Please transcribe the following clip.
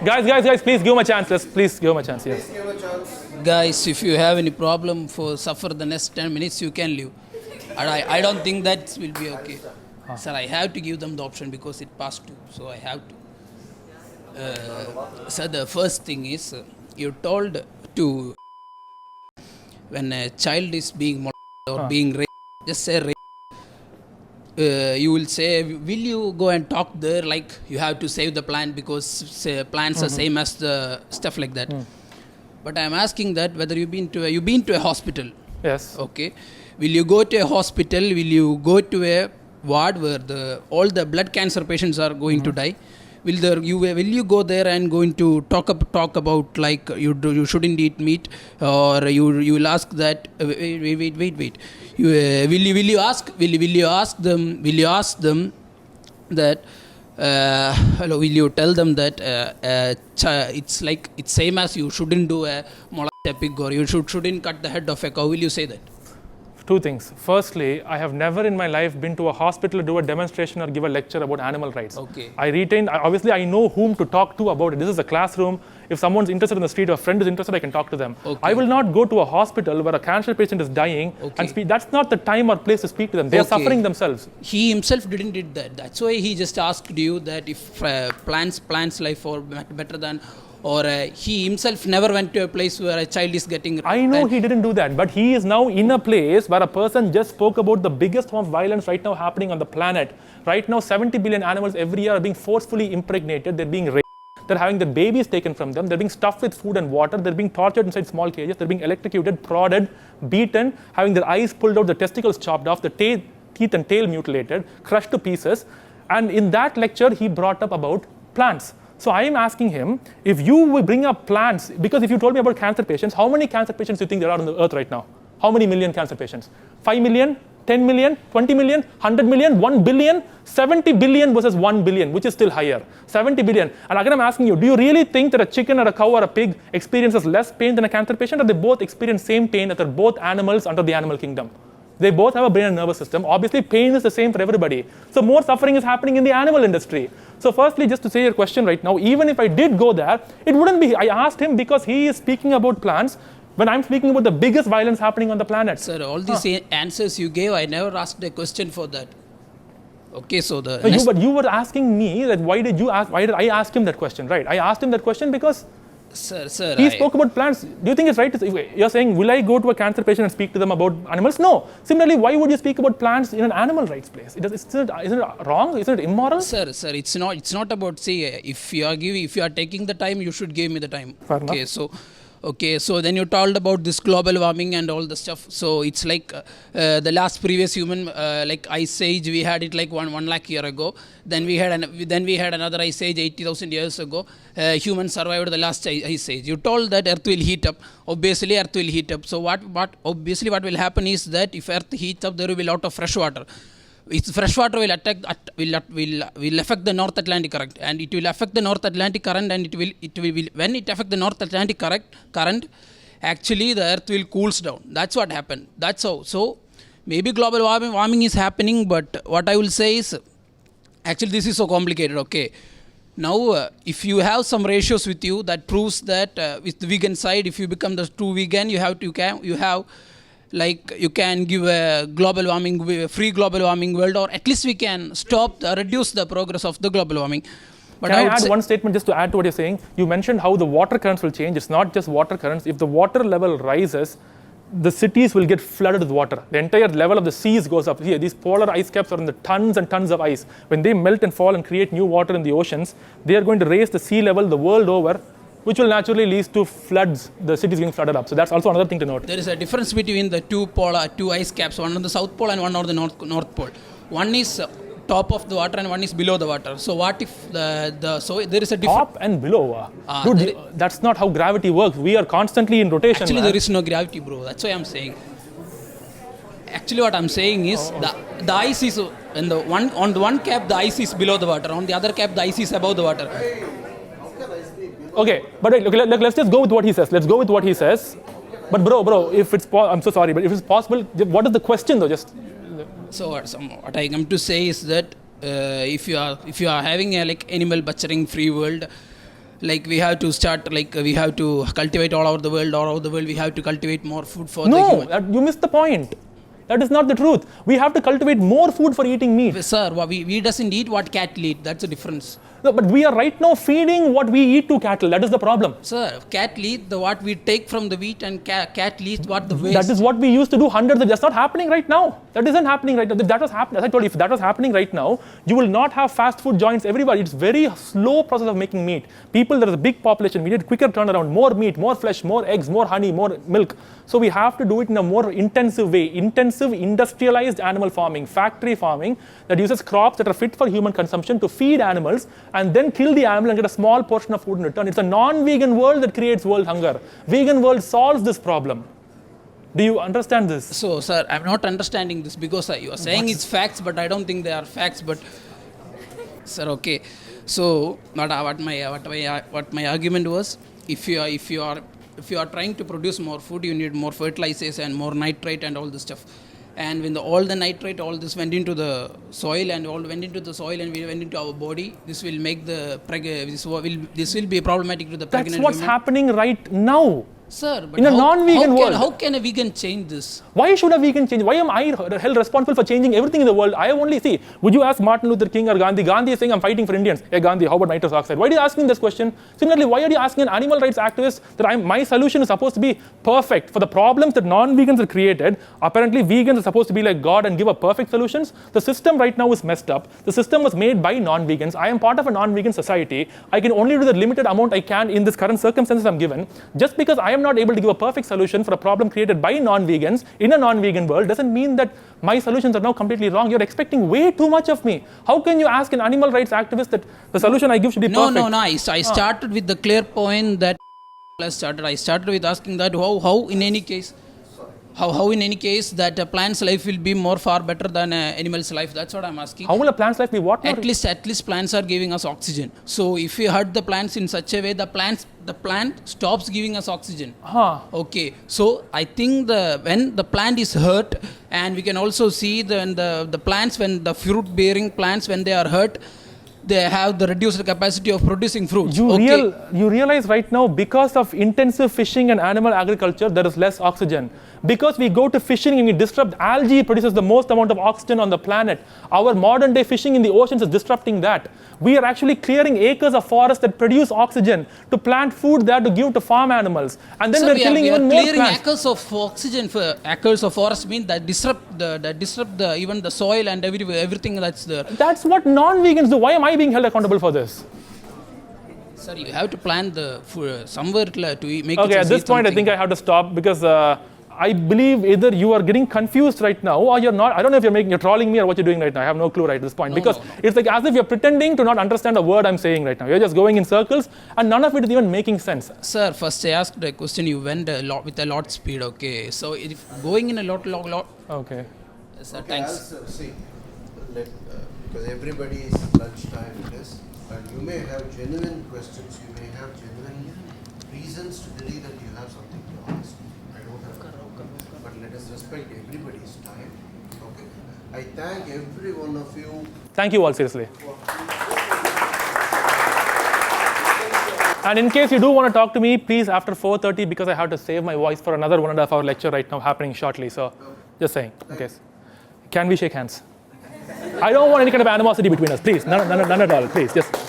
Guys, please give him a chance. Please give him a chance. Yes. Guys, if you have any problem for suffer the next 10 minutes, you can leave. And I don't think that will be okay. Sir, I have to give them the option because it passed 2, so I have to. Sir, the first thing is, you told to, when a child is being molested or being raped, just say rape. You will say, will you go and talk there like you have to save the plant because plants are same as the stuff like that. But I am asking that whether you've been to a hospital. Yes. Okay. Will you go to a hospital? Will you go to a ward where all the blood cancer patients are going to die? Will you go there and going to talk about like you shouldn't eat meat, or you will ask that wait. Will you ask them that hello, will you tell them that it's same as you shouldn't do a molest a pig, or you shouldn't cut the head of a cow? Will you say that? Two things. Firstly, I have never in my life been to a hospital to do a demonstration or give a lecture about animal rights. Okay. Obviously I know whom to talk to about it. This is a classroom. If someone's interested in the street or a friend is interested, I can talk to them. Okay. I will not go to a hospital where a cancer patient is dying and speak. That's not the time or place to speak to them. They are suffering themselves. He himself didn't did that. That's why he just asked you that if plants life are better than, or he himself never went to a place where a child is getting... I know he didn't do that, but he is now in a place where a person just spoke about the biggest form of violence right now happening on the planet. Right now, 70 billion animals every year are being forcefully impregnated. They're being raped. They're having their babies taken from them. They're being stuffed with food and water. They're being tortured inside small cages. They're being electrocuted, prodded, beaten, having their eyes pulled out, the testicles chopped off, the teeth and tail mutilated, crushed to pieces. And in that lecture, he brought up about plants. So I am asking him, if you will bring up plants, because if you told me about cancer patients, how many cancer patients do you think there are on the earth right now? How many million cancer patients? 5 million, 10 million, 20 million, 100 million, 1 billion, 70 billion versus 1 billion, which is still higher. 70 billion. And again, I'm asking you, do you really think that a chicken or a cow or a pig experiences less pain than a cancer patient, or they both experience same pain, that they're both animals under the animal kingdom? They both have a brain and nervous system. Obviously, pain is the same for everybody. So more suffering is happening in the animal industry. So firstly, just to say your question right now, even if I did go there, it wouldn't be, I asked him because he is speaking about plants when I'm speaking about the biggest violence happening on the planet. Sir, all these answers you gave, I never asked a question for that. Okay, so but you were asking me that why did I ask him that question, right? I asked him that question because Sir, he spoke about plants. Do you think it's right? You're saying, will I go to a cancer patient and speak to them about animals? No. Similarly, why would you speak about plants in an animal rights place? Isn't it wrong? Isn't it immoral? Sir, it's not about, say, if you are taking the time, you should give me the time. Fair enough. So then you told about this global warming and all the stuff. So it's like the last previous human, like ice age, we had it like 1 lakh year ago. Then we had another ice age 80,000 years ago. Humans survived the last ice age. You told that Earth will heat up. Obviously, Earth will heat up. So what will happen is that if Earth heats up, there will be a lot of fresh water. Fresh water will affect the North Atlantic current, and it will affect the North Atlantic current, and when it affects the North Atlantic current, actually the Earth will cools down. That's what happened. That's how. So maybe global warming is happening, but what I will say is, actually this is so complicated. Okay. Now, if you have some ratios with you that proves that with the vegan side, if you become the true vegan, you can give a free global warming world, or at least we can reduce the progress of the global warming. But Can I add one statement just to add to what you're saying? You mentioned how the water currents will change. It's not just water currents. If the water level rises, the cities will get flooded with water. The entire level of the seas goes up. Here, these polar ice caps are in the tons and tons of ice. When they melt and fall and create new water in the oceans, they are going to raise the sea level the world over, which will naturally lead to floods, the cities getting flooded up. So that's also another thing to note. There is a difference between the two ice caps, one on the South Pole and one on the North Pole. One is top of the water and one is below the water. So what if so there is a difference? Top and below? Dude, that's not how gravity works. We are constantly in rotation. Actually, there is no gravity, bro. That's why I'm saying. Actually, what I'm saying is the ice is on the one cap the ice is below the water. On the other cap the ice is above the water. Okay, but wait, let's just go with what he says. Let's go with what he says. But bro, if it's I'm so sorry, but if it's possible, what is the question though? So what I come to say is that if you are having a like animal butchering free world, Like we have to start, like we have to cultivate all over the world, we have to cultivate more food for the No, human. you missed the point. That is not the truth. We have to cultivate more food for eating meat. Sir, we doesn't eat what cattle eat. That's the difference. No, but we are right now feeding what we eat to cattle. That is the problem. Sir, cattle eat what we take from the wheat, and cattle eat what the waste. That is what we used to do hundreds of. That's not happening right now. That isn't happening right now. If that was happening, as I told you, if that was happening right now, you will not have fast food joints everywhere. It's very slow process of making meat. People, there is a big population. We need quicker turnaround, more meat, more flesh, more eggs, more honey, more milk. So we have to do it in a more intensive way. Intensive, industrialized animal farming, factory farming that uses crops that are fit for human consumption to feed animals and then kill the animal and get a small portion of food in return. It's a non-vegan world that creates world hunger. Vegan world solves this problem. Do you understand this? So, sir, I'm not understanding this because you are saying it's facts, but I don't think they are facts. But, sir, okay. So, what my argument was, if you are trying to produce more food, you need more fertilizers and more nitrate and all this stuff. And when all the nitrate, all this went into the soil and we went into our body, this will make this will be problematic to the pregnant That's what's women. happening right now. Sir, but in a non-vegan world. How can a vegan change this? Why should a vegan change? Why am I held responsible for changing everything in the world? I have only, see, would you ask Martin Luther King or Gandhi? Gandhi is saying, I'm fighting for Indians. Hey Gandhi, how about nitrous oxide? Why are you asking this question? Similarly, why are you asking an animal rights activist that my solution is supposed to be perfect for the problems that non-vegans have created? Apparently, vegans are supposed to be like God and give a perfect solutions. The system right now is messed up. The system was made by non-vegans. I am part of a non-vegan society. I can only do the limited amount I can in this current circumstances I'm given. Just because I am not able to give a perfect solution for a problem created by non-vegans in a non-vegan world doesn't mean that my solutions are now completely wrong. You're expecting way too much of me. How can you ask an animal rights activist that the solution I give should be perfect? No. I started with the clear point that I started with asking that how in any case that a plant's life will be far better than an animal's life. That's what I'm asking. How will a plant's life be what? At least plants are giving us oxygen. So if we hurt the plants in such a way, the plant stops giving us oxygen. Okay. So I think when the plant is hurt, and we can also see the plants, when the fruit bearing plants, when they are hurt, they have the reduced capacity of producing fruits. You realize right now, because of intensive fishing and animal agriculture, there is less oxygen. Because we go to fishing and we disrupt algae, produces the most amount of oxygen on the planet. Our modern day fishing in the oceans is disrupting that. We are actually clearing acres of forest that produce oxygen to plant food there to give to farm animals. And then we're killing even more plants. Clearing acres of oxygen for acres of forest means that disrupt even the soil and everything that's there. That's what non-vegans do. Why am I being held accountable for this? Sir, you have to plant the food somewhere to make it. Okay, at this point, I think I have to stop because I believe either you are getting confused right now or you're not. I don't know if you're trolling me or what you're doing right now. I have no clue right at this point. Because it's like as if you're pretending to not understand a word I'm saying right now. You're just going in circles and none of it is even making sense. Sir, first I asked a question. You went with a lot speed. Okay. So if going in a lot. Okay. Sir, okay, thanks. See, because everybody is lunchtime in this, and you may have genuine questions. You may have genuine reasons to believe that you have something to ask. But let us respect everybody's time. Okay. I thank every one of you. Thank you all, seriously. And in case you do want to talk to me, please after 4:30 because I have to save my voice for another 1.5 hour lecture right now happening shortly. So just saying. Okay. Can we shake hands? I don't want any kind of animosity between us. Please, none at all. Please, just.